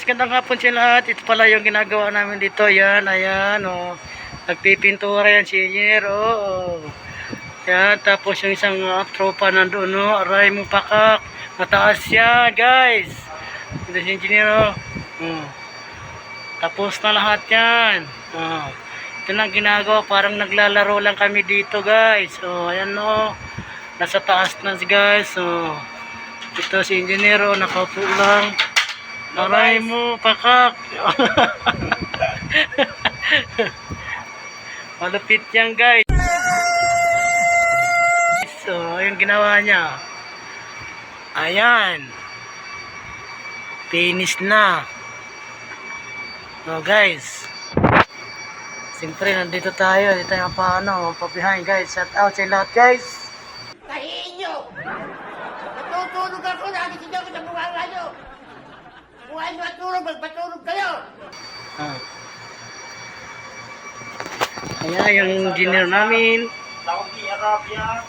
gandang hapon sa lahat. Ito pala yung ginagawa namin dito. Yan, ayan, oh. Nagpipintura yan si engineer, oh. Yan, tapos yung isang tropa nandun, no. Aray mo pakak. Mataas yan, guys. Ito si engineer, oh. Tapos na lahat yan. Ito lang ginagawa. Parang naglalaro lang kami dito, guys. Oh, ayan, no. Nasa taas na, guys. Oh. Ito si engineer, oh. Nakaupo lang. Aray mo, pakak. Malupit yan, guys. So, yung ginawa niya. Ayan. Finish na. So, guys. Siyempre, nandito tayo. Dito yung paano, pa-behind, guys. Shout out sa lahat, guys. Kahiin nyo! Natutulog ako, nakikita ko sa mukha nyo! Mukha nyo at tulog, magpatulog kayo! Ayan yung engineer namin. Saudi Arabia.